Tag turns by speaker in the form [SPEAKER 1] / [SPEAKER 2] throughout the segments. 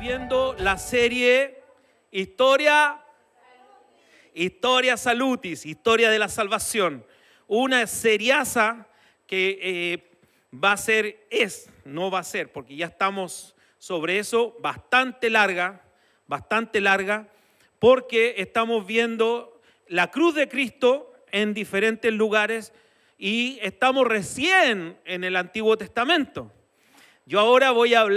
[SPEAKER 1] viendo la serie Historia Salutis, Historia de la Salvación. Una seriaza que no va a ser, porque ya estamos sobre eso, bastante larga, porque estamos viendo la cruz de Cristo en diferentes lugares y estamos recién en el Antiguo Testamento. Yo ahora voy a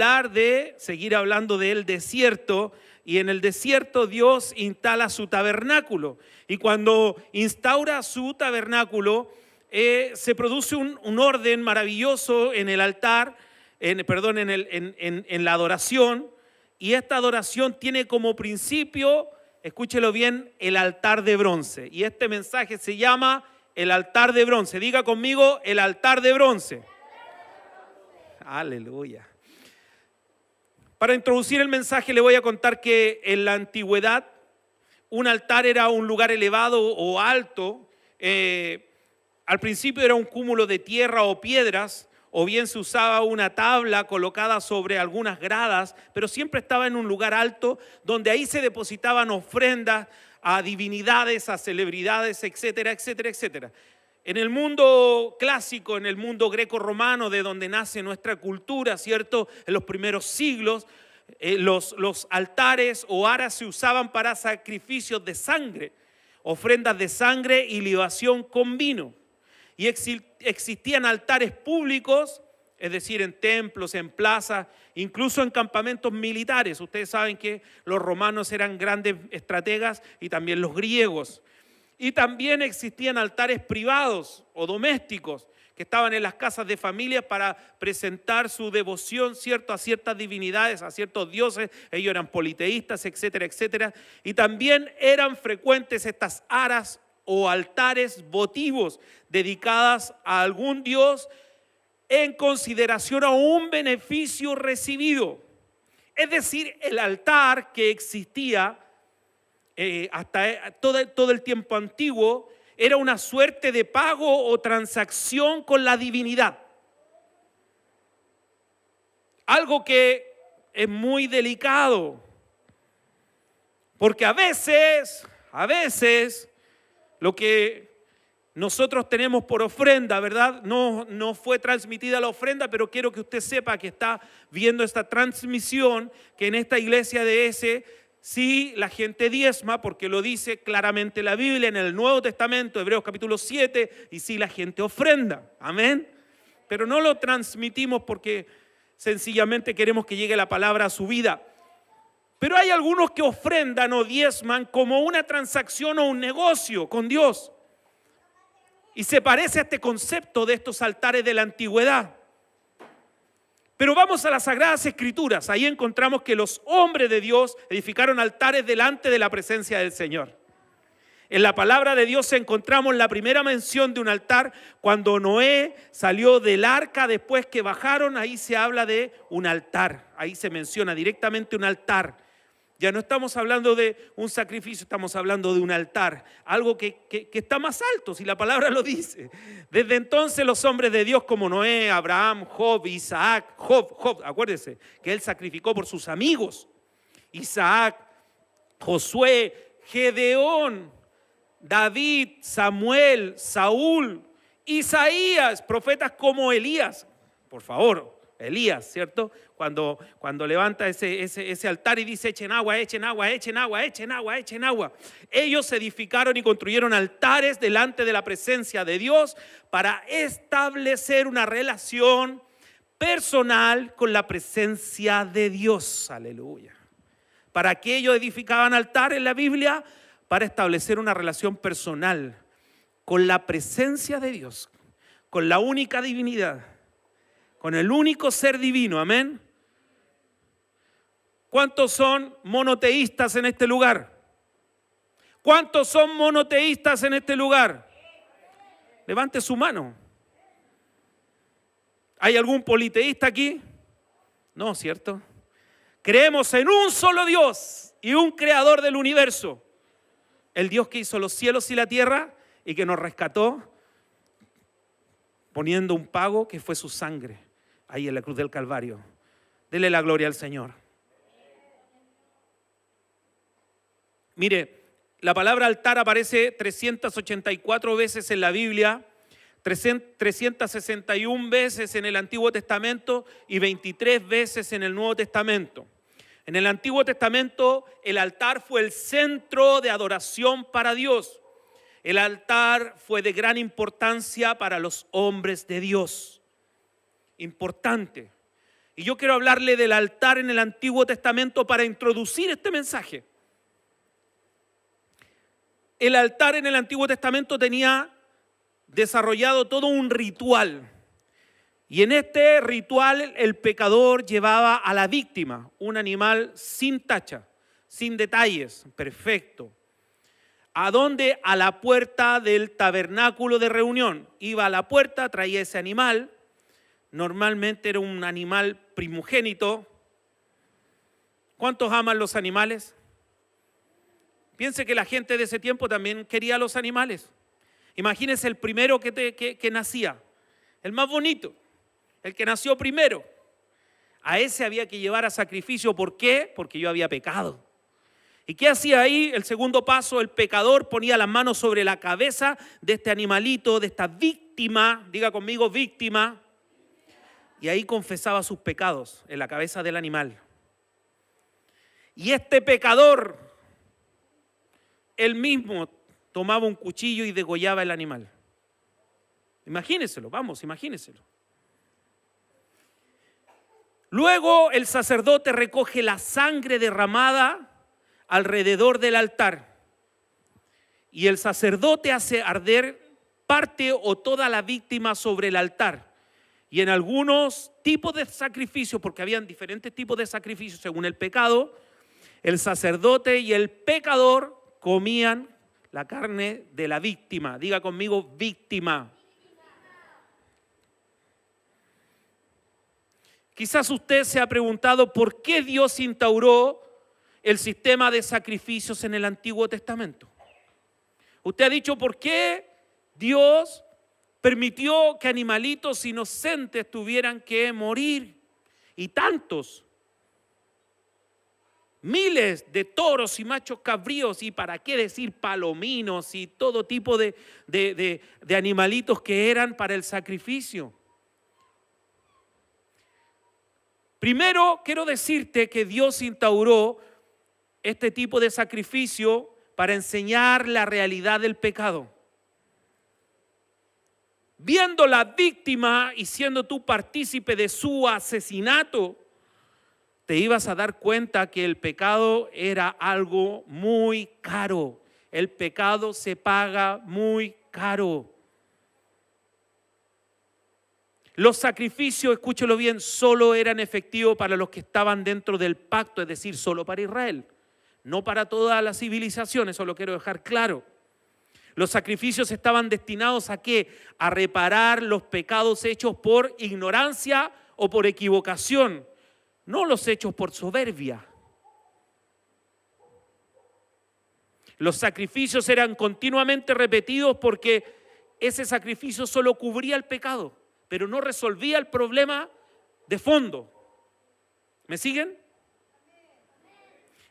[SPEAKER 1] seguir hablando del desierto, y en el desierto Dios instala su tabernáculo. Y cuando instaura su tabernáculo, se produce un orden maravilloso en el altar, en la adoración. Y esta adoración tiene como principio, escúchelo bien, el altar de bronce. Y este mensaje se llama el altar de bronce. Diga conmigo, el altar de bronce. Aleluya. Para introducir el mensaje le voy a contar que en la antigüedad un altar era un lugar elevado o alto. Al principio era un cúmulo de tierra o piedras, o bien se usaba una tabla colocada sobre algunas gradas, pero siempre estaba en un lugar alto donde ahí se depositaban ofrendas a divinidades, a celebridades, etcétera, etcétera, etcétera. En el mundo clásico, en el mundo greco-romano, de donde nace nuestra cultura, ¿cierto? En los primeros siglos, los altares o aras se usaban para sacrificios de sangre, ofrendas de sangre y libación con vino. Y existían altares públicos, es decir, en templos, en plazas, incluso en campamentos militares. Ustedes saben que los romanos eran grandes estrategas y también los griegos. Y también existían altares privados o domésticos que estaban en las casas de familias para presentar su devoción, ¿cierto?, a ciertas divinidades, a ciertos dioses. Ellos eran politeístas, etcétera, etcétera. Y también eran frecuentes estas aras o altares votivos dedicadas a algún dios en consideración a un beneficio recibido. Es decir, el altar que existía hasta todo el tiempo antiguo era una suerte de pago o transacción con la divinidad. Algo que es muy delicado, porque a veces lo que nosotros tenemos por ofrenda, ¿verdad? No fue transmitida la ofrenda, pero quiero que usted sepa que está viendo esta transmisión, que en esta iglesia de sí, la gente diezma, porque lo dice claramente la Biblia en el Nuevo Testamento, Hebreos capítulo 7, y sí, la gente ofrenda, amén. Pero no lo transmitimos porque sencillamente queremos que llegue la palabra a su vida. Pero hay algunos que ofrendan o diezman como una transacción o un negocio con Dios. Y se parece a este concepto de estos altares de la antigüedad. Pero vamos a las Sagradas Escrituras. Ahí encontramos que los hombres de Dios edificaron altares delante de la presencia del Señor. En la palabra de Dios encontramos la primera mención de un altar cuando Noé salió del arca después que bajaron. Ahí se habla de un altar. Ahí se menciona directamente un altar. Ya no estamos hablando de un sacrificio, estamos hablando de un altar. Algo que está más alto, si la palabra lo dice. Desde entonces los hombres de Dios como Noé, Abraham, Job, Isaac, Job, acuérdense que él sacrificó por sus amigos. Isaac, Josué, Gedeón, David, Samuel, Saúl, Isaías, profetas como Elías. Por favor, Elías, ¿cierto? Cuando levanta ese altar y dice echen agua, echen agua, echen agua, echen agua, echen agua. Ellos edificaron y construyeron altares delante de la presencia de Dios para establecer una relación personal con la presencia de Dios. Aleluya. ¿Para qué ellos edificaban altares en la Biblia? Para establecer una relación personal con la presencia de Dios, con la única divinidad, con el único ser divino, amén. ¿Cuántos son monoteístas en este lugar? ¿Cuántos son monoteístas en este lugar? Levante su mano. ¿Hay algún politeísta aquí? No, ¿cierto? Creemos en un solo Dios y un creador del universo. El Dios que hizo los cielos y la tierra y que nos rescató poniendo un pago que fue su sangre ahí en la cruz del Calvario. Dele la gloria al Señor. Mire, la palabra altar aparece 384 veces en la Biblia, 361 veces en el Antiguo Testamento y 23 veces en el Nuevo Testamento. En el Antiguo Testamento el altar fue el centro de adoración para Dios. El altar fue de gran importancia para los hombres de Dios. Importante. Y yo quiero hablarle del altar en el Antiguo Testamento para introducir este mensaje. El altar en el Antiguo Testamento tenía desarrollado todo un ritual. Y en este ritual el pecador llevaba a la víctima, un animal sin tacha, sin detalles, perfecto. ¿A dónde? A la puerta del tabernáculo de reunión. Iba a la puerta, traía ese animal. Normalmente era un animal primogénito. ¿Cuántos aman los animales? Piense que la gente de ese tiempo también quería los animales. Imagínese el primero que nacía, el más bonito, el que nació primero. A ese había que llevar a sacrificio. ¿Por qué? Porque yo había pecado. ¿Y qué hacía ahí? El segundo paso, el pecador ponía las manos sobre la cabeza de este animalito, de esta víctima, diga conmigo, víctima, y ahí confesaba sus pecados en la cabeza del animal. Y este pecador, él mismo tomaba un cuchillo y degollaba el animal. Imagínenselo, vamos, imagínenselo. Luego el sacerdote recoge la sangre derramada alrededor del altar y el sacerdote hace arder parte o toda la víctima sobre el altar. Y en algunos tipos de sacrificios, porque habían diferentes tipos de sacrificios según el pecado, el sacerdote y el pecador comían la carne de la víctima. Diga conmigo, víctima. Quizás usted se ha preguntado por qué Dios instauró el sistema de sacrificios en el Antiguo Testamento. Usted ha dicho, ¿por qué Dios permitió que animalitos inocentes tuvieran que morir? Y tantos, miles de toros y machos cabríos, y para qué decir palominos y todo tipo de animalitos que eran para el sacrificio. Primero, quiero decirte que Dios instauró este tipo de sacrificio para enseñar la realidad del pecado. Viendo la víctima y siendo tú partícipe de su asesinato, te ibas a dar cuenta que el pecado era algo muy caro. El pecado se paga muy caro. Los sacrificios, escúchelo bien, solo eran efectivos para los que estaban dentro del pacto, es decir, solo para Israel, no para toda la civilización, eso lo quiero dejar claro. Los sacrificios estaban destinados ¿a qué? A reparar los pecados hechos por ignorancia o por equivocación, no los hechos por soberbia. Los sacrificios eran continuamente repetidos porque ese sacrificio solo cubría el pecado, pero no resolvía el problema de fondo. ¿Me siguen?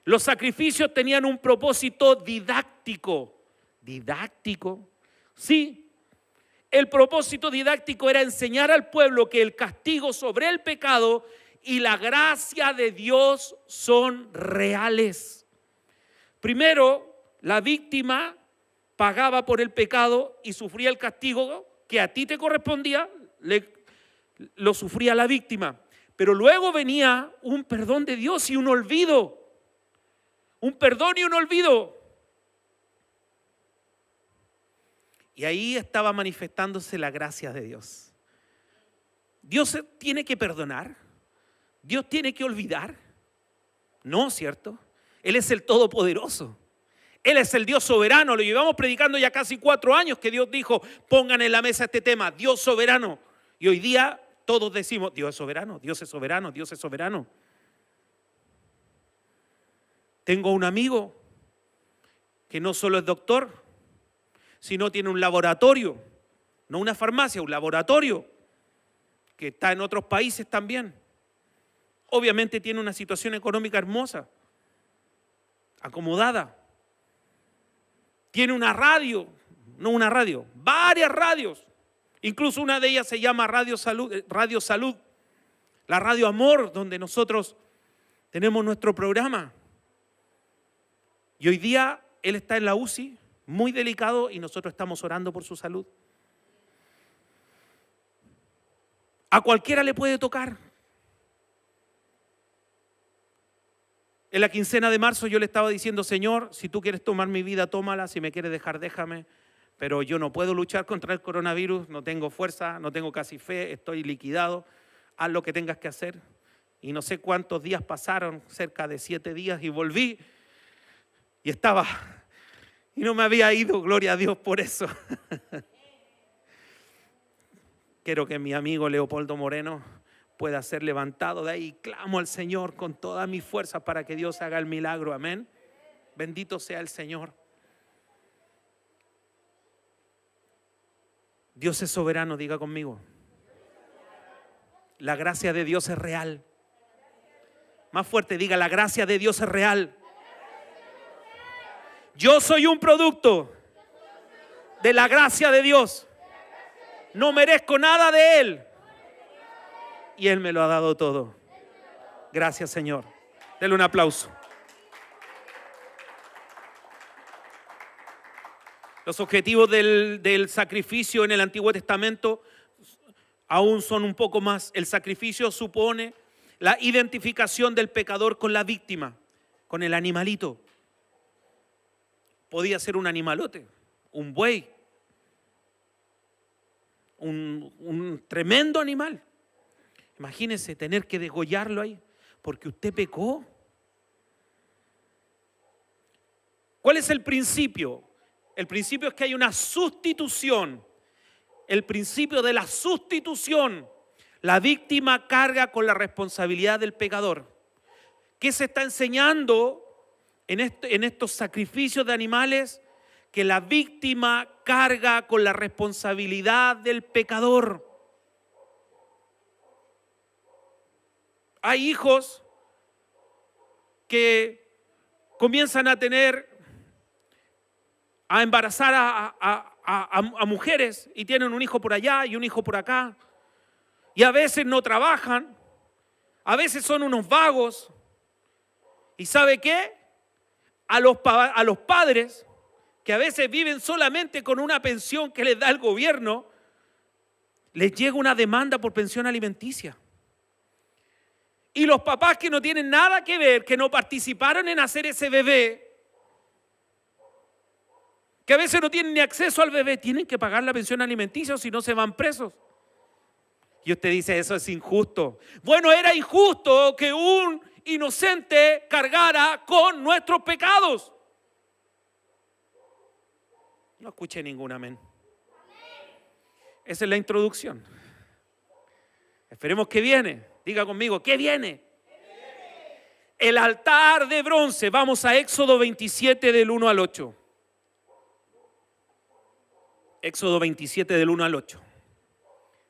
[SPEAKER 1] Los sacrificios tenían un propósito didáctico. ¿Didáctico? Sí. El propósito didáctico era enseñar al pueblo que el castigo sobre el pecado y la gracia de Dios son reales. Primero, la víctima pagaba por el pecado y sufría el castigo que a ti te correspondía, lo sufría la víctima. Pero luego venía un perdón de Dios y un olvido. Un perdón y un olvido. Y ahí estaba manifestándose la gracia de Dios. ¿Dios tiene que perdonar? ¿Dios tiene que olvidar? No, ¿cierto? Él es el Todopoderoso. Él es el Dios soberano. Lo llevamos predicando ya casi 4 años que Dios dijo, pongan en la mesa este tema, Dios soberano. Y hoy día todos decimos, Dios es soberano, Dios es soberano, Dios es soberano. Tengo un amigo que no solo es doctor, sino tiene un laboratorio, no una farmacia, un laboratorio que está en otros países también. Obviamente tiene una situación económica hermosa, acomodada, Tiene una radio, no una radio, varias radios. Incluso una de ellas se llama Radio Salud, la Radio Amor, donde nosotros tenemos nuestro programa. Y hoy día él está en la UCI, muy delicado, y nosotros estamos orando por su salud. A cualquiera le puede tocar. En la quincena de marzo yo le estaba diciendo: Señor, si tú quieres tomar mi vida, tómala. Si me quieres dejar, déjame. Pero yo no puedo luchar contra el coronavirus, no tengo fuerza, no tengo casi fe, estoy liquidado. Haz lo que tengas que hacer. Y no sé cuántos días pasaron, cerca de 7 días, y volví. Y estaba, y no me había ido, gloria a Dios por eso. Quiero que mi amigo Leopoldo Moreno pueda ser levantado de ahí. Clamo al Señor con toda mi fuerza para que Dios haga el milagro. Amén. Bendito sea el Señor. Dios es soberano, diga conmigo. La gracia de Dios es real. Más fuerte, diga: la gracia de Dios es real. Yo soy un producto de la gracia de Dios. No merezco nada de Él. Y Él me lo ha dado todo. Gracias, Señor. Denle un aplauso. Los objetivos del sacrificio en el Antiguo Testamento aún son un poco más. El sacrificio supone la identificación del pecador con la víctima, con el animalito. Podía ser un animalote, un buey, un tremendo animal. Imagínese tener que degollarlo ahí porque usted pecó. ¿Cuál es el principio? El principio es que hay una sustitución. El principio de la sustitución. La víctima carga con la responsabilidad del pecador. ¿Qué se está enseñando en estos sacrificios de animales? Que la víctima carga con la responsabilidad del pecador. Hay hijos que comienzan a embarazar a mujeres y tienen un hijo por allá y un hijo por acá. Y a veces no trabajan, a veces son unos vagos. ¿Y sabe qué? A los padres que a veces viven solamente con una pensión que les da el gobierno, les llega una demanda por pensión alimenticia. Y los papás que no tienen nada que ver, que no participaron en hacer ese bebé, que a veces no tienen ni acceso al bebé, tienen que pagar la pensión alimenticia o si no se van presos. Y usted dice: eso es injusto. Bueno, era injusto que un inocente cargara con nuestros pecados. No escuché ningún amén. Esa es la introducción. Esperemos que viene. Diga conmigo: ¿qué viene? El altar de bronce. Vamos a Éxodo 27 del 1 al 8. Éxodo 27 del 1 al 8.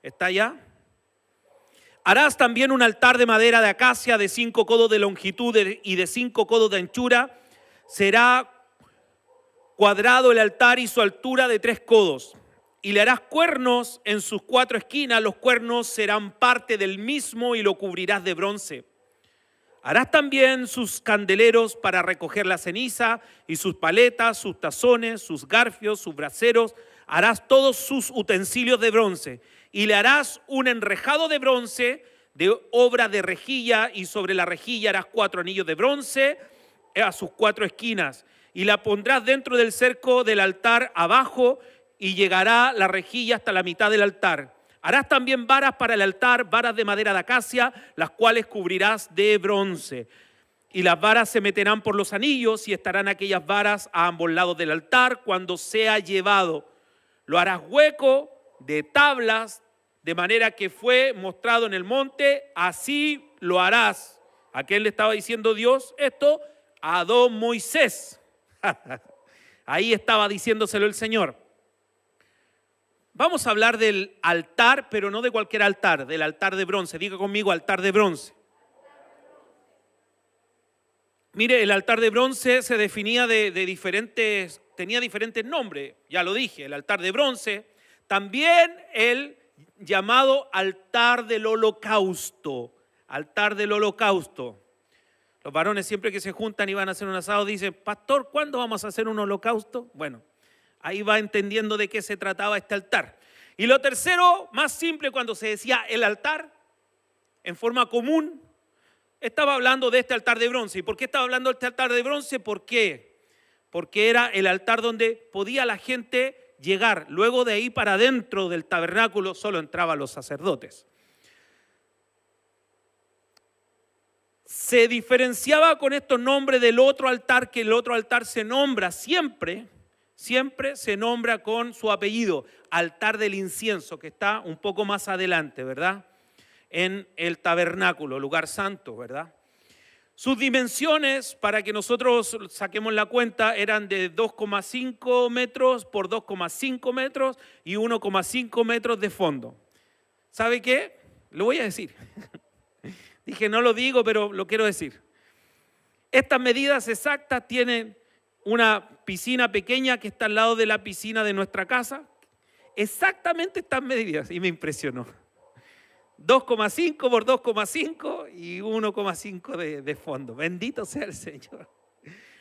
[SPEAKER 1] ¿Está allá? Harás también un altar de madera de acacia de 5 codos de longitud y de 5 codos de anchura. Será cuadrado el altar y su altura de 3 codos. Y le harás cuernos en sus 4 esquinas. Los cuernos serán parte del mismo y lo cubrirás de bronce. Harás también sus candeleros para recoger la ceniza y sus paletas, sus tazones, sus garfios, sus braseros. Harás todos sus utensilios de bronce. Y le harás un enrejado de bronce de obra de rejilla, y sobre la rejilla harás 4 anillos de bronce a sus 4 esquinas. Y la pondrás dentro del cerco del altar abajo, y llegará la rejilla hasta la mitad del altar. Harás también varas para el altar, varas de madera de acacia, las cuales cubrirás de bronce. Y las varas se meterán por los anillos, y estarán aquellas varas a ambos lados del altar cuando sea llevado. Lo harás hueco de tablas, de manera que fue mostrado en el monte, así lo harás. ¿A quién le estaba diciendo Dios esto? A don Moisés. Ahí estaba diciéndoselo el Señor. Vamos a hablar del altar, pero no de cualquier altar, del altar de bronce. Diga conmigo: altar de bronce. Mire, el altar de bronce se definía de diferentes tenía diferentes nombres, ya lo dije, el altar de bronce, también el llamado altar del holocausto, altar del holocausto. Los varones siempre que se juntan y van a hacer un asado dicen, pastor, ¿cuándo vamos a hacer un holocausto? Bueno, ahí va entendiendo de qué se trataba este altar. Y lo tercero, más simple, cuando se decía el altar, en forma común, estaba hablando de este altar de bronce. ¿Y por qué estaba hablando de este altar de bronce? ¿Por qué? Porque era el altar donde podía la gente llegar. Luego de ahí para adentro del tabernáculo solo entraban los sacerdotes. Se diferenciaba con estos nombres del otro altar, que el otro altar se nombra siempre se nombra con su apellido, altar del incienso, que está un poco más adelante, ¿verdad? En el tabernáculo, lugar santo, ¿verdad? Sus dimensiones, para que nosotros saquemos la cuenta, eran de 2,5 metros por 2,5 metros y 1,5 metros de fondo. ¿Sabe qué? Lo voy a decir. Dije, no lo digo, pero lo quiero decir. Estas medidas exactas tienen una piscina pequeña que está al lado de la piscina de nuestra casa. Exactamente estas medidas, y me impresionó. 2,5 por 2,5 y 1,5 de fondo. Bendito sea el Señor.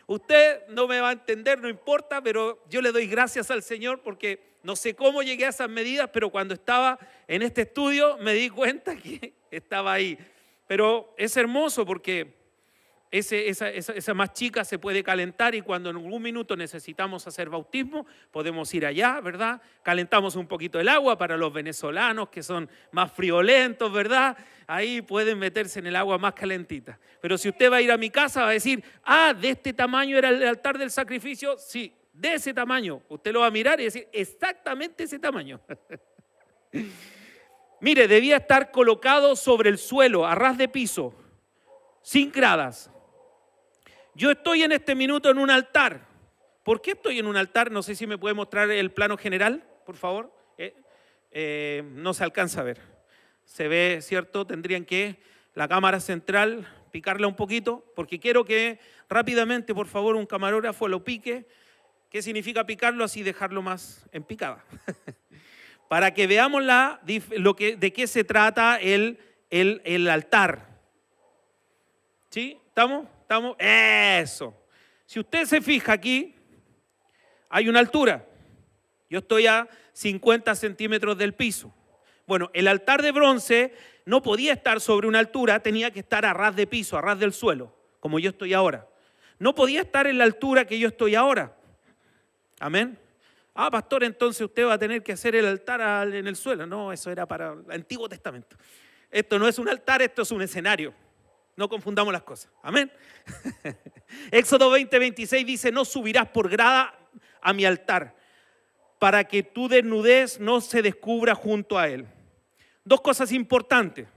[SPEAKER 1] Usted no me va a entender, no importa, pero yo le doy gracias al Señor porque no sé cómo llegué a esas medidas, pero cuando estaba en este estudio me di cuenta que estaba ahí. Pero es hermoso porque esa más chica se puede calentar y cuando en algún minuto necesitamos hacer bautismo, podemos ir allá, ¿verdad? Calentamos un poquito el agua para los venezolanos que son más friolentos, ¿verdad? Ahí pueden meterse en el agua más calentita. Pero si usted va a ir a mi casa, va a decir, de este tamaño era el altar del sacrificio. Sí, de ese tamaño. Usted lo va a mirar y decir, exactamente ese tamaño. Mire, debía estar colocado sobre el suelo, a ras de piso, sin gradas. Yo estoy en este minuto en un altar. ¿Por qué estoy en un altar? No sé si me puede mostrar el plano general, por favor. No se alcanza a ver. Se ve, ¿cierto? Tendrían que la cámara central picarla un poquito, porque quiero que rápidamente, por favor, un camarógrafo lo pique. ¿Qué significa picarlo? Así dejarlo más en picada. Para que veamos de qué se trata el altar. ¿Sí? ¿Estamos? Eso. Si usted se fija aquí, hay una altura. Yo estoy a 50 centímetros del piso. Bueno, el altar de bronce no podía estar sobre una altura, tenía que estar a ras de piso, a ras del suelo, como yo estoy ahora. No podía estar en la altura que yo estoy ahora. Amén. Pastor, entonces usted va a tener que hacer el altar en el suelo. No, eso era para el Antiguo Testamento. Esto no es un altar, esto es un escenario. No confundamos las cosas. Amén. Éxodo 20:26 dice, no subirás por grada a mi altar, para que tu desnudez no se descubra junto a él. Dos cosas importantes.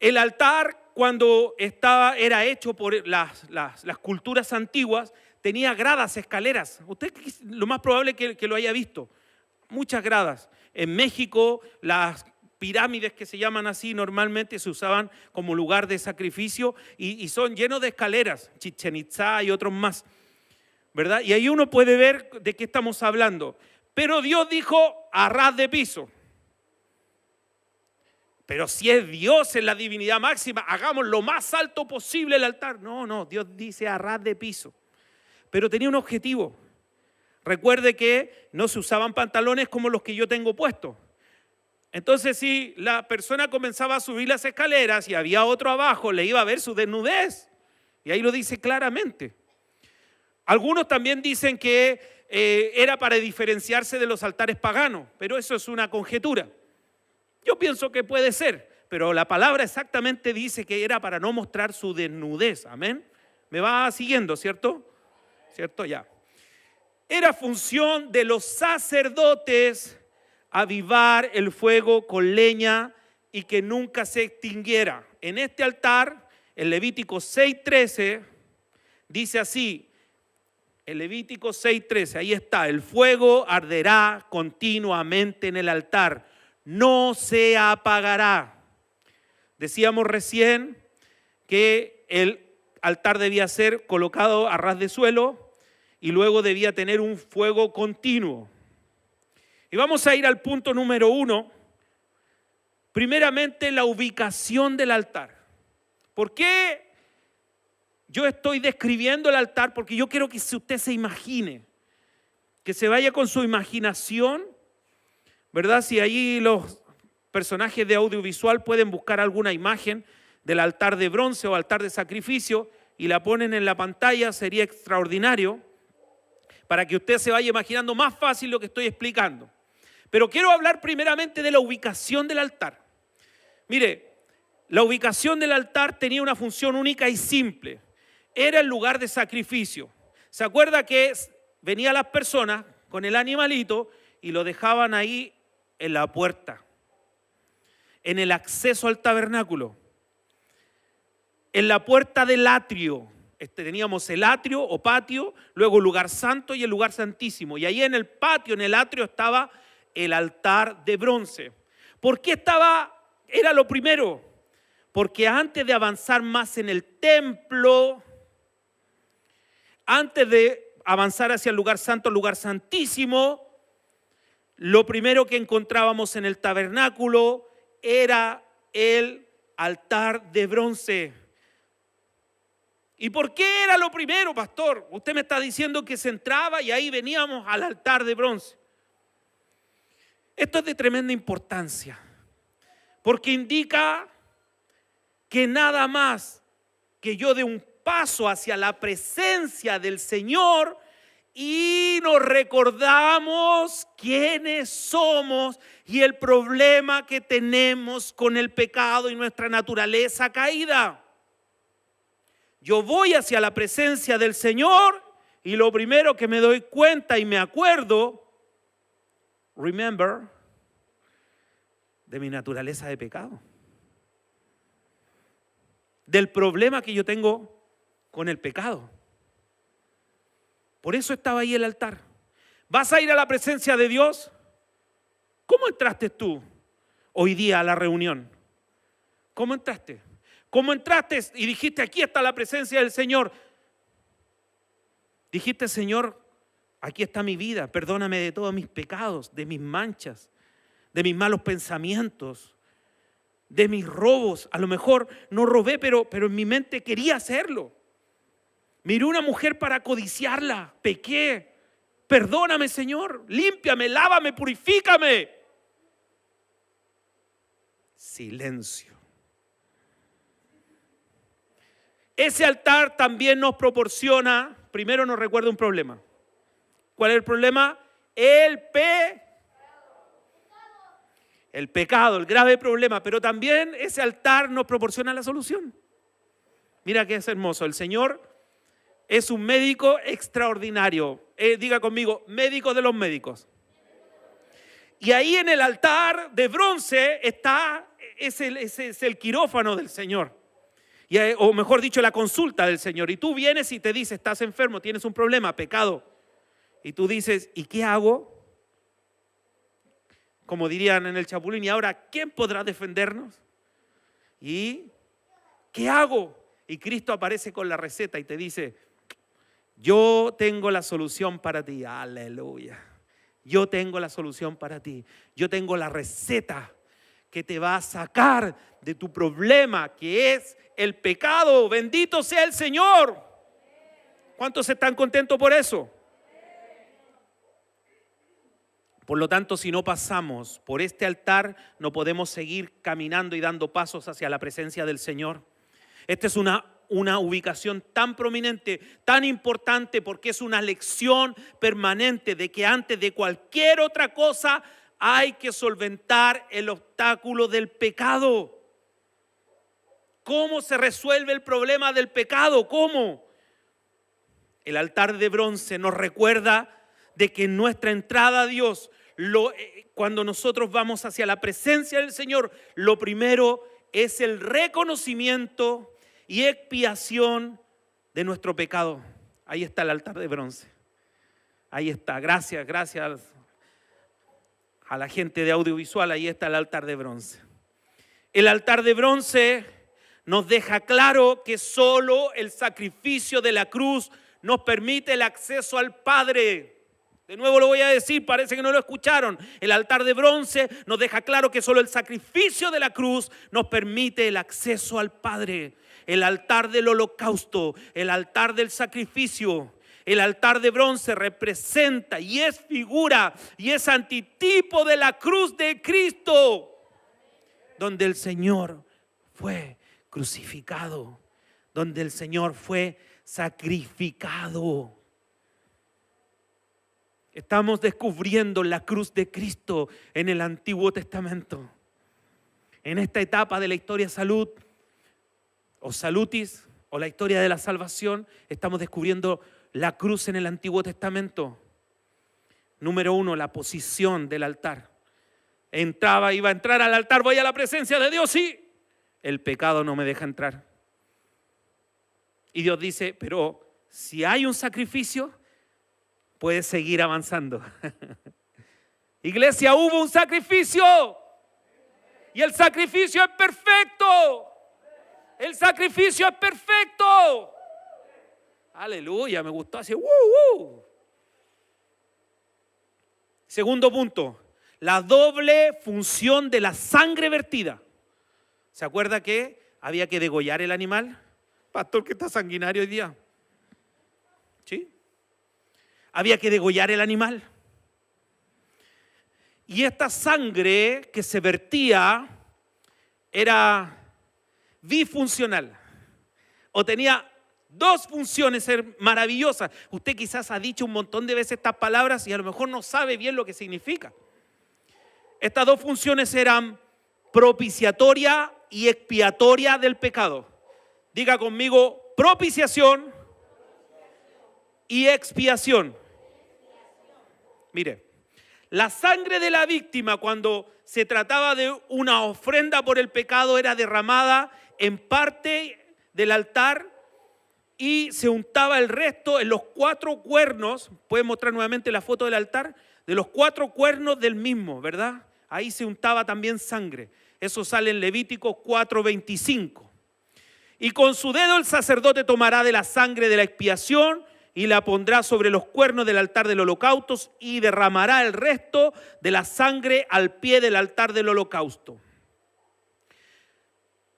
[SPEAKER 1] El altar, cuando era hecho por las culturas antiguas, tenía gradas, escaleras. Usted lo más probable que lo haya visto. Muchas gradas. En México, las pirámides que se llaman así normalmente se usaban como lugar de sacrificio y son llenos de escaleras, Chichén Itzá y otros más, ¿verdad? Y ahí uno puede ver de qué estamos hablando. Pero Dios dijo a ras de piso. Pero si es Dios en la divinidad máxima, hagamos lo más alto posible el altar. No, Dios dice a ras de piso. Pero tenía un objetivo. Recuerde que no se usaban pantalones como los que yo tengo puestos. Entonces, si la persona comenzaba a subir las escaleras y había otro abajo, le iba a ver su desnudez. Y ahí lo dice claramente. Algunos también dicen que era para diferenciarse de los altares paganos, pero eso es una conjetura. Yo pienso que puede ser, pero la palabra exactamente dice que era para no mostrar su desnudez. Amén. ¿Me va siguiendo, cierto? ¿Cierto? Ya. Era función de los sacerdotes avivar el fuego con leña y que nunca se extinguiera. En este altar, en Levítico 6:13, dice así, en Levítico 6:13, ahí está, el fuego arderá continuamente en el altar, no se apagará. Decíamos recién que el altar debía ser colocado a ras de suelo y luego debía tener un fuego continuo. Y vamos a ir al punto número 1. Primeramente, la ubicación del altar. ¿Por qué yo estoy describiendo el altar? Porque yo quiero que usted se imagine, que se vaya con su imaginación, ¿verdad? Si ahí los personajes de audiovisual pueden buscar alguna imagen del altar de bronce o altar de sacrificio y la ponen en la pantalla, sería extraordinario para que usted se vaya imaginando más fácil lo que estoy explicando. Pero quiero hablar primeramente de la ubicación del altar. Mire, la ubicación del altar tenía una función única y simple. Era el lugar de sacrificio. ¿Se acuerda que venían las personas con el animalito y lo dejaban ahí en la puerta, en el acceso al tabernáculo, en la puerta del atrio? Teníamos el atrio o patio, luego el lugar santo y el lugar santísimo. Y ahí en el patio, en el atrio, estaba el altar de bronce. ¿Por qué era lo primero? Porque antes de avanzar más en el templo, antes de avanzar hacia el lugar santo, el lugar santísimo, lo primero que encontrábamos en el tabernáculo era el altar de bronce. ¿Y por qué era lo primero, pastor? Usted me está diciendo que se entraba y ahí veníamos al altar de bronce. Esto es de tremenda importancia, porque indica que nada más que yo dé un paso hacia la presencia del Señor y nos recordamos quiénes somos y el problema que tenemos con el pecado y nuestra naturaleza caída. Yo voy hacia la presencia del Señor y lo primero que me doy cuenta y me acuerdo, remember, de mi naturaleza de pecado, del problema que yo tengo con el pecado. Por eso estaba ahí el altar. ¿Vas a ir a la presencia de Dios? ¿Cómo entraste tú hoy día a la reunión? ¿Cómo entraste? ¿Cómo entraste y dijiste, aquí está la presencia del Señor? Dijiste, Señor, aquí está mi vida, perdóname de todos mis pecados, de mis manchas, de mis malos pensamientos, de mis robos. A lo mejor no robé, pero en mi mente quería hacerlo. Miré una mujer para codiciarla, pequé. Perdóname, Señor, límpiame, lávame, purifícame. Silencio. Ese altar también nos proporciona, primero nos recuerda un problema. ¿Cuál es el problema? El pecado, el grave problema. Pero también ese altar nos proporciona la solución. Mira que es hermoso. El Señor es un médico extraordinario. Diga conmigo, médico de los médicos. Y ahí en el altar de bronce es el quirófano del Señor. O mejor dicho, la consulta del Señor. Y tú vienes y te dice, estás enfermo, tienes un problema, pecado. Y tú dices, ¿y qué hago? Como dirían en el Chapulín, ¿y ahora quién podrá defendernos? ¿Y qué hago? Y Cristo aparece con la receta y te dice, yo tengo la solución para ti. Aleluya. Yo tengo la solución para ti. Yo tengo la receta que te va a sacar de tu problema, que es el pecado. Bendito sea el Señor. ¿Cuántos están contentos por eso? Por lo tanto, si no pasamos por este altar, no podemos seguir caminando y dando pasos hacia la presencia del Señor. Esta es una ubicación tan prominente, tan importante, porque es una lección permanente de que antes de cualquier otra cosa hay que solventar el obstáculo del pecado. ¿Cómo se resuelve el problema del pecado? ¿Cómo? El altar de bronce nos recuerda de que en nuestra entrada a Dios, cuando nosotros vamos hacia la presencia del Señor, lo primero es el reconocimiento y expiación de nuestro pecado. Ahí está el altar de bronce. Ahí está. Gracias a la gente de audiovisual. Ahí está el altar de bronce. El altar de bronce nos deja claro que solo el sacrificio de la cruz nos permite el acceso al Padre. De nuevo lo voy a decir, parece que no lo escucharon. El altar de bronce nos deja claro que solo el sacrificio de la cruz nos permite el acceso al Padre. El altar del holocausto, el altar del sacrificio, el altar de bronce representa y es figura y es antitipo de la cruz de Cristo, donde el Señor fue crucificado, donde el Señor fue sacrificado. Estamos descubriendo la cruz de Cristo en el Antiguo Testamento. En esta etapa de la historia salud, o salutis, o la historia de la salvación, estamos descubriendo la cruz en el Antiguo Testamento. Número 1, la posición del altar. Iba a entrar al altar, voy a la presencia de Dios, sí. El pecado no me deja entrar. Y Dios dice, pero si hay un sacrificio, puedes seguir avanzando. Iglesia, hubo un sacrificio. Y el sacrificio es perfecto. El sacrificio es perfecto. Aleluya, me gustó así. Segundo punto, la doble función de la sangre vertida. ¿Se acuerda que había que degollar el animal? Pastor, que está sanguinario hoy día. ¿Sí? Había que degollar el animal. Y esta sangre que se vertía era bifuncional. O tenía dos funciones maravillosas. Usted quizás ha dicho un montón de veces estas palabras y a lo mejor no sabe bien lo que significa. Estas dos funciones eran propiciatoria y expiatoria del pecado. Diga conmigo, propiciación y expiación. Mire, la sangre de la víctima cuando se trataba de una ofrenda por el pecado era derramada en parte del altar y se untaba el resto en los 4 cuernos. Pueden mostrar nuevamente la foto del altar, de los 4 cuernos del mismo, ¿verdad? Ahí se untaba también sangre. Eso sale en Levítico 4:25. Y con su dedo el sacerdote tomará de la sangre de la expiación y la pondrá sobre los cuernos del altar del holocausto y derramará el resto de la sangre al pie del altar del holocausto.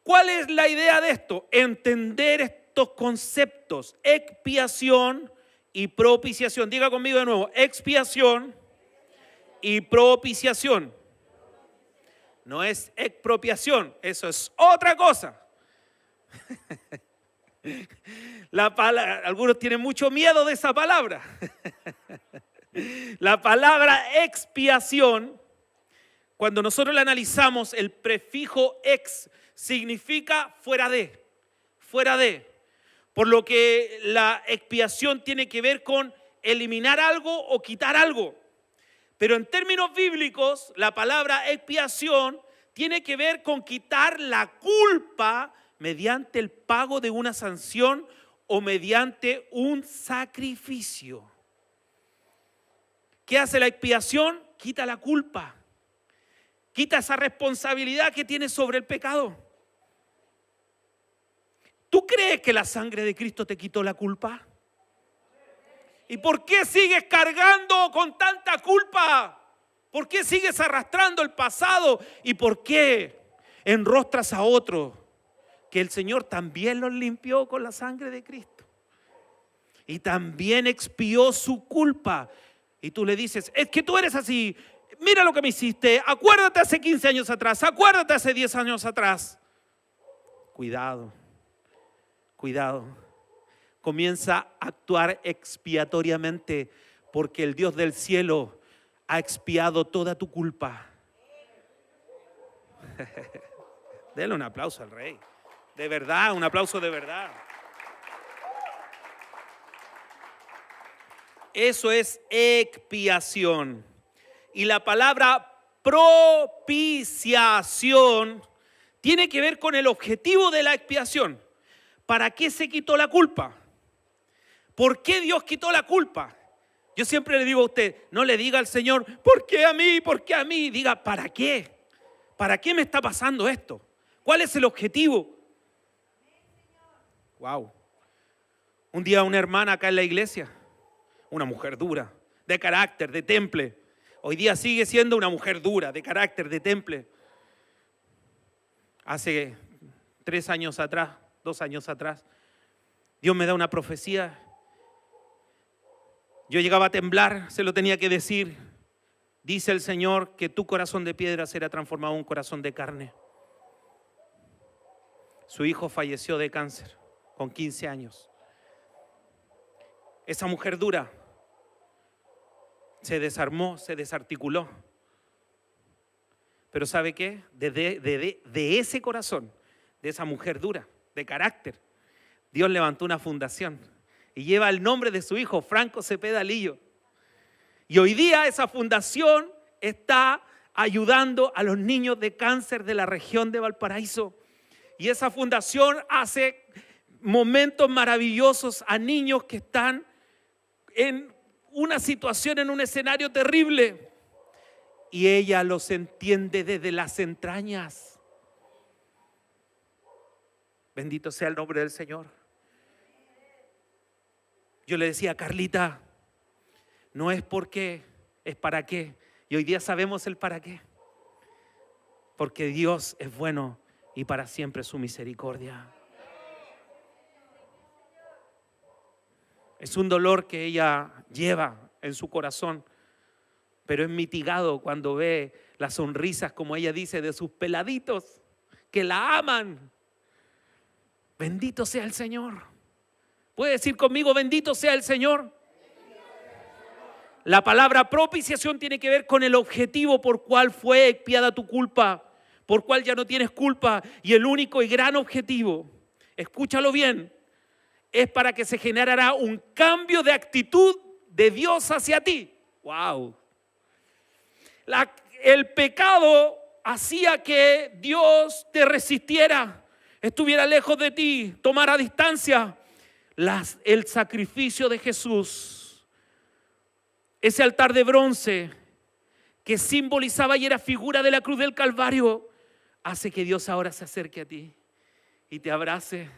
[SPEAKER 1] ¿Cuál es la idea de esto? Entender estos conceptos, expiación y propiciación. Diga conmigo de nuevo, expiación y propiciación. No es expropiación, eso es otra cosa. Algunos tienen mucho miedo de esa palabra. La palabra expiación, cuando nosotros la analizamos, el prefijo ex significa fuera de, fuera de. Por lo que la expiación tiene que ver con eliminar algo o quitar algo. Pero en términos bíblicos, la palabra expiación tiene que ver con quitar la culpa mediante el pago de una sanción o mediante un sacrificio. ¿Qué hace la expiación? Quita la culpa. Quita esa responsabilidad que tienes sobre el pecado. ¿Tú crees que la sangre de Cristo te quitó la culpa? ¿Y por qué sigues cargando con tanta culpa? ¿Por qué sigues arrastrando el pasado? ¿Y por qué enrostras a otro que el Señor también los limpió con la sangre de Cristo? Y también expió su culpa. Y tú le dices, es que tú eres así, mira lo que me hiciste, acuérdate hace 15 años atrás, acuérdate hace 10 años atrás. Cuidado, cuidado. Comienza a actuar expiatoriamente porque el Dios del cielo ha expiado toda tu culpa. Denle un aplauso al Rey. De verdad, un aplauso de verdad. Eso es expiación. Y la palabra propiciación tiene que ver con el objetivo de la expiación. ¿Para qué se quitó la culpa? ¿Por qué Dios quitó la culpa? Yo siempre le digo a usted, no le diga al Señor, ¿por qué a mí? ¿Por qué a mí? Diga, ¿para qué? ¿Para qué me está pasando esto? ¿Cuál es el objetivo? Wow. Un día una hermana acá en la iglesia, una mujer dura, de carácter, de temple. Hoy día sigue siendo una mujer dura, de carácter, de temple. Hace 3 años atrás, 2 años atrás, Dios me da una profecía. Yo llegaba a temblar, se lo tenía que decir. Dice el Señor que tu corazón de piedra será transformado en un corazón de carne. Su hijo falleció de cáncer con 15 años. Esa mujer dura se desarmó, se desarticuló. Pero ¿sabe qué? De ese corazón, de esa mujer dura, de carácter, Dios levantó una fundación y lleva el nombre de su hijo, Franco Cepeda Lillo. Y hoy día esa fundación está ayudando a los niños de cáncer de la región de Valparaíso. Y esa fundación hace momentos maravillosos a niños que están en una situación, en un escenario terrible. Y ella los entiende desde las entrañas. Bendito sea el nombre del Señor. Yo le decía, Carlita, no es por qué, es para qué. Y hoy día sabemos el para qué. Porque Dios es bueno y para siempre su misericordia. Es un dolor que ella lleva en su corazón, pero es mitigado cuando ve las sonrisas, como ella dice, de sus peladitos que la aman. Bendito sea el Señor. ¿Puede decir conmigo, bendito sea el Señor? La palabra propiciación tiene que ver con el objetivo por cual fue expiada tu culpa, por cual ya no tienes culpa. Y el único y gran objetivo, escúchalo bien, es para que se generara un cambio de actitud de Dios hacia ti. ¡Wow! El pecado hacía que Dios te resistiera, estuviera lejos de ti, tomara distancia. El sacrificio de Jesús, ese altar de bronce que simbolizaba y era figura de la cruz del Calvario, hace que Dios ahora se acerque a ti y te abrace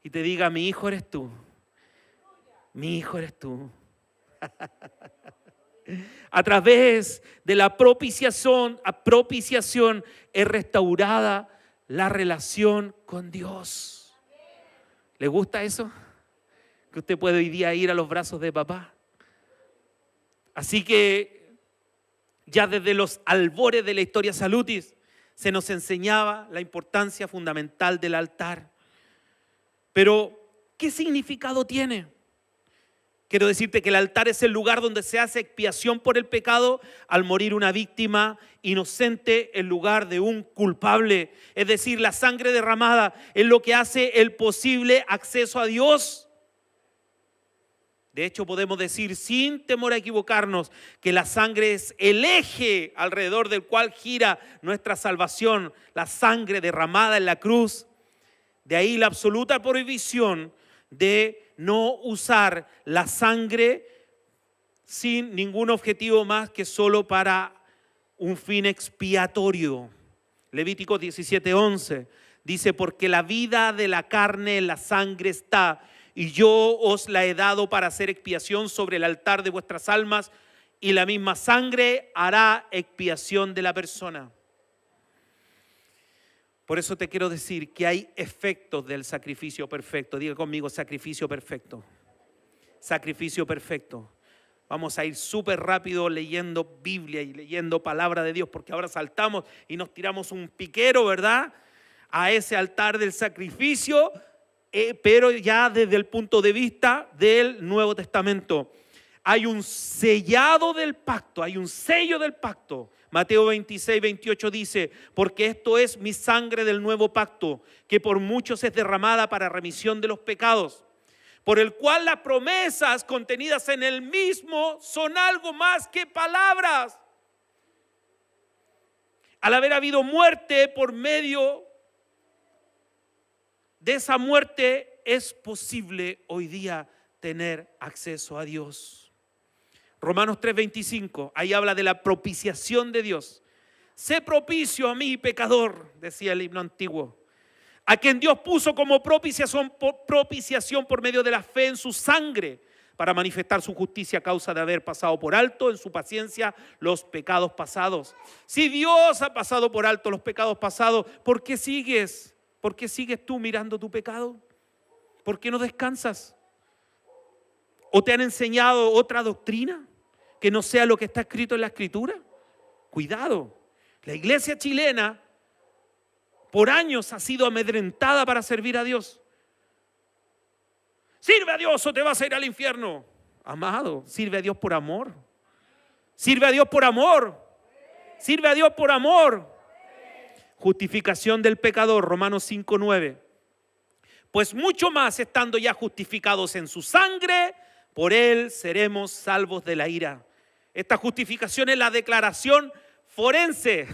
[SPEAKER 1] y te diga, mi hijo eres tú, mi hijo eres tú. A través de la propiciación es restaurada la relación con Dios. ¿Le gusta eso? Que usted puede hoy día ir a los brazos de papá. Así que ya desde los albores de la historia Salutis se nos enseñaba la importancia fundamental del altar. Pero, ¿qué significado tiene? Quiero decirte que el altar es el lugar donde se hace expiación por el pecado al morir una víctima inocente en lugar de un culpable. Es decir, la sangre derramada es lo que hace el posible acceso a Dios. De hecho, podemos decir sin temor a equivocarnos que la sangre es el eje alrededor del cual gira nuestra salvación. La sangre derramada en la cruz. De ahí la absoluta prohibición de no usar la sangre sin ningún objetivo más que solo para un fin expiatorio. Levítico 17:11 dice, porque la vida de la carne en la sangre está, y yo os la he dado para hacer expiación sobre el altar de vuestras almas, y la misma sangre hará expiación de la persona. Por eso te quiero decir que hay efectos del sacrificio perfecto. Diga conmigo, sacrificio perfecto. Sacrificio perfecto. Vamos a ir súper rápido leyendo Biblia y leyendo palabra de Dios, porque ahora saltamos y nos tiramos un piquero, ¿verdad? A ese altar del sacrificio, pero ya desde el punto de vista del Nuevo Testamento. Hay un sellado del pacto, hay un sello del pacto. Mateo 26:28 dice, porque esto es mi sangre del nuevo pacto, que por muchos es derramada para remisión de los pecados, por el cual las promesas contenidas en el mismo son algo más que palabras. Al haber habido muerte, por medio de esa muerte es posible hoy día tener acceso a Dios. Romanos 3:25, ahí habla de la propiciación de Dios. Sé propicio a mí, pecador, decía el himno antiguo, a quien Dios puso como propiciación por medio de la fe en su sangre, para manifestar su justicia a causa de haber pasado por alto en su paciencia los pecados pasados. Si Dios ha pasado por alto los pecados pasados, ¿por qué sigues? ¿Por qué sigues tú mirando tu pecado? ¿Por qué no descansas? ¿O te han enseñado otra doctrina que no sea lo que está escrito en la Escritura? Cuidado, la iglesia chilena por años ha sido amedrentada para servir a Dios. Sirve a Dios o te vas a ir al infierno. Amado, sirve a Dios por amor. Sirve a Dios por amor. Sirve a Dios por amor. Justificación del pecador, Romanos 5:9. Pues mucho más estando ya justificados en su sangre, por él seremos salvos de la ira. Esta justificación es la declaración forense.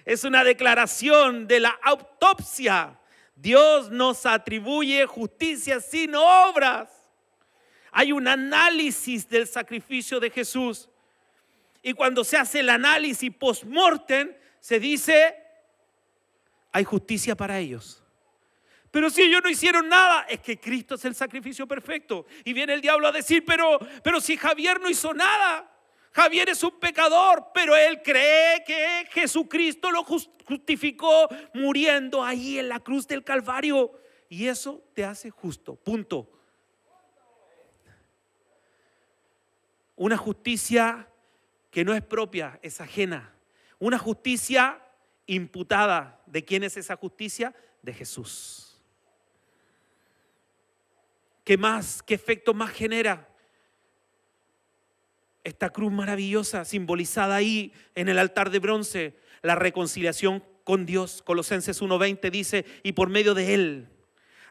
[SPEAKER 1] Es una declaración de la autopsia. Dios nos atribuye justicia sin obras. Hay un análisis del sacrificio de Jesús. Y cuando se hace el análisis post-mortem, se dice, hay justicia para ellos. Pero si ellos no hicieron nada, es que Cristo es el sacrificio perfecto. Y viene el diablo a decir, pero si Javier no hizo nada. Javier es un pecador, pero él cree que Jesucristo lo justificó muriendo ahí en la cruz del Calvario. Y eso te hace justo, punto. Una justicia que no es propia, es ajena. Una justicia imputada. ¿De quién es esa justicia? De Jesús. ¿Qué más? ¿Qué efecto más genera? Esta cruz maravillosa simbolizada ahí en el altar de bronce, la reconciliación con Dios. Colosenses 1:20 dice, y por medio de él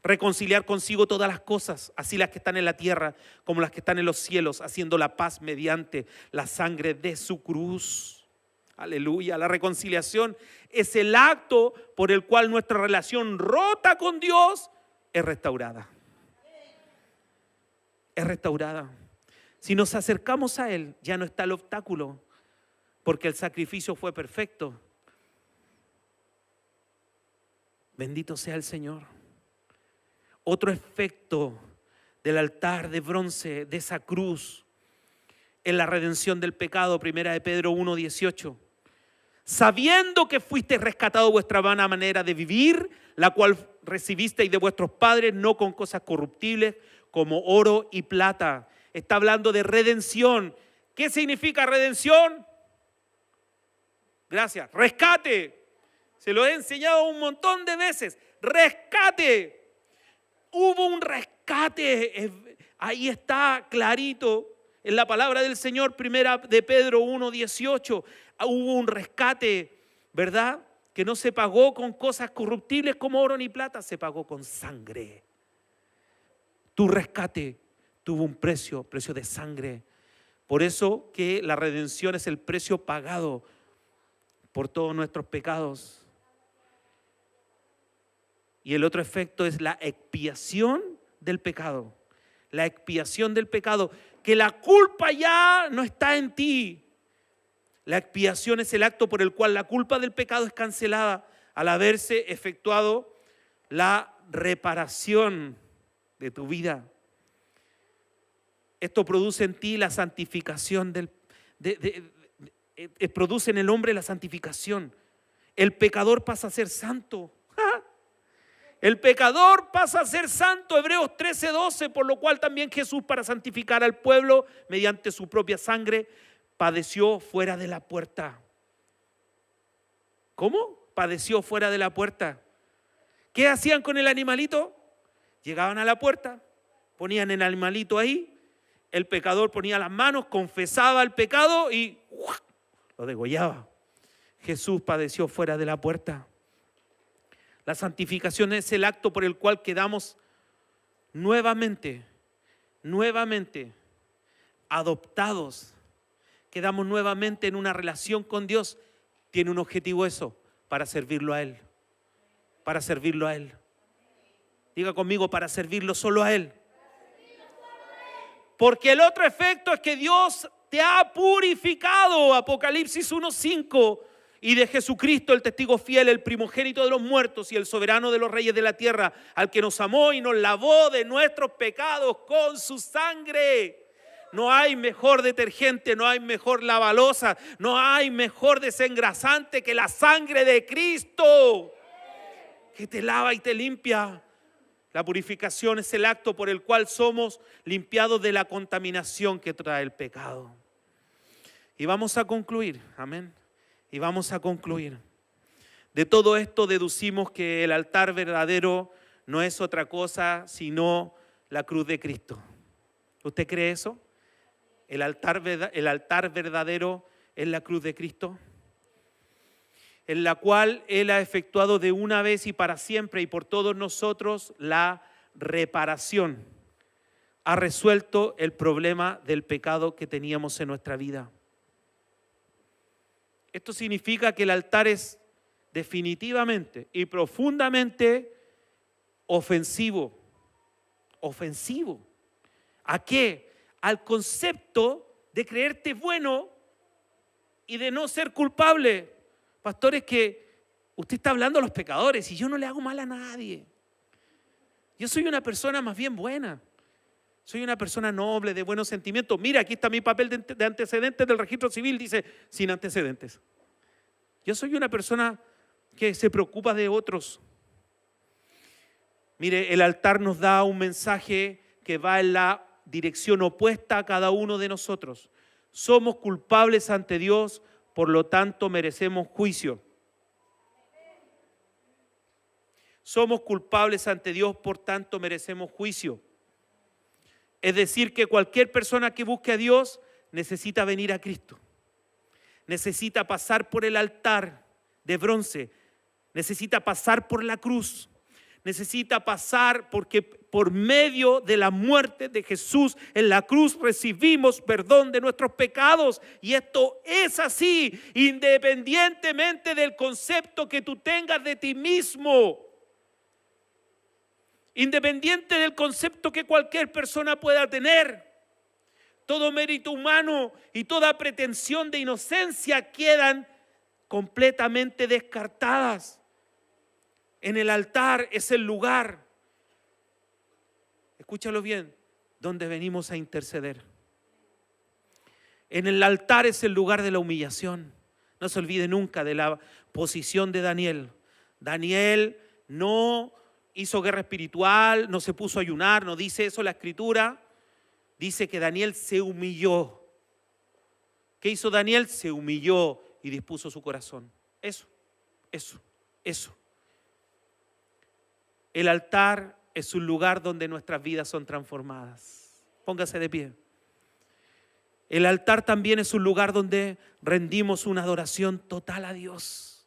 [SPEAKER 1] reconciliar consigo todas las cosas, así las que están en la tierra como las que están en los cielos, haciendo la paz mediante la sangre de su cruz. Aleluya. La reconciliación es el acto por el cual nuestra relación rota con Dios es restaurada. Es restaurada. Si nos acercamos a Él, ya no está el obstáculo, porque el sacrificio fue perfecto. Bendito sea el Señor. Otro efecto del altar de bronce, de esa cruz, en la redención del pecado, 1 Pedro 1:18. Sabiendo que fuiste rescatado vuestra vana manera de vivir, la cual recibisteis de vuestros padres, no con cosas corruptibles como oro y plata. Está hablando de redención. ¿Qué significa redención? Gracias. Rescate. Se lo he enseñado un montón de veces. Rescate. Hubo un rescate. Ahí está clarito en la palabra del Señor, 1 de Pedro 1:18. Hubo un rescate, ¿verdad? Que no se pagó con cosas corruptibles como oro ni plata, se pagó con sangre. Tu rescate tuvo un precio de sangre. Por eso que la redención es el precio pagado por todos nuestros pecados. Y el otro efecto es la expiación del pecado. La expiación del pecado, que la culpa ya no está en ti. La expiación es el acto por el cual la culpa del pecado es cancelada al haberse efectuado la reparación de tu vida. Esto produce en ti la santificación produce en el hombre la santificación. El pecador pasa a ser santo. El pecador pasa a ser santo, Hebreos 13:12, por lo cual también Jesús, para santificar al pueblo mediante su propia sangre, padeció fuera de la puerta. ¿Cómo? Padeció fuera de la puerta. ¿Qué hacían con el animalito? Llegaban a la puerta, ponían el animalito ahí, el pecador ponía las manos, confesaba el pecado y lo degollaba. Jesús padeció fuera de la puerta. La santificación es el acto por el cual quedamos nuevamente adoptados. Quedamos nuevamente en una relación con Dios. Tiene un objetivo eso, para servirlo a Él. Para servirlo a Él. Diga conmigo, para servirlo solo a Él. Porque el otro efecto es que Dios te ha purificado. Apocalipsis 1:5. y de Jesucristo, el testigo fiel, el primogénito de los muertos y el soberano de los reyes de la tierra, al que nos amó y nos lavó de nuestros pecados con su sangre. No hay mejor detergente, no hay mejor lavalosa, no hay mejor desengrasante que la sangre de Cristo, que te lava y te limpia. La purificación es el acto por el cual somos limpiados de la contaminación que trae el pecado. Y vamos a concluir, amén. Y vamos a concluir. De todo esto deducimos que el altar verdadero no es otra cosa sino la cruz de Cristo. ¿Usted cree eso? El altar verdadero es la cruz de Cristo, en la cual Él ha efectuado de una vez y para siempre y por todos nosotros la reparación. Ha resuelto el problema del pecado que teníamos en nuestra vida. Esto significa que el altar es definitivamente y profundamente ofensivo. ¿Ofensivo? ¿A qué? Al concepto de creerte bueno y de no ser culpable. Pastor, es que usted está hablando a los pecadores y yo no le hago mal a nadie. Yo soy una persona más bien buena. Soy una persona noble, de buenos sentimientos. Mira, aquí está mi papel de antecedentes del registro civil, dice, sin antecedentes. Yo soy una persona que se preocupa de otros. Mire, el altar nos da un mensaje que va en la dirección opuesta a cada uno de nosotros. Somos culpables ante Dios, por lo tanto merecemos juicio. Somos culpables ante Dios, por tanto merecemos juicio. Es decir, que cualquier persona que busque a Dios necesita venir a Cristo. Necesita pasar por el altar de bronce. Necesita pasar por la cruz. Necesita pasar porque por medio de la muerte de Jesús en la cruz recibimos perdón de nuestros pecados. Y esto es así, independientemente del concepto que tú tengas de ti mismo. Independiente del concepto que cualquier persona pueda tener. Todo mérito humano y toda pretensión de inocencia quedan completamente descartadas. En el altar es el lugar, escúchalo bien, donde venimos a interceder. En el altar es el lugar de la humillación. No se olvide nunca de la posición de Daniel. Daniel no hizo guerra espiritual, no se puso a ayunar, no dice eso la Escritura. Dice que Daniel se humilló. ¿Qué hizo Daniel? Se humilló y dispuso su corazón. Eso. El altar es un lugar donde nuestras vidas son transformadas. Póngase de pie. El altar también es un lugar donde rendimos una adoración total a Dios.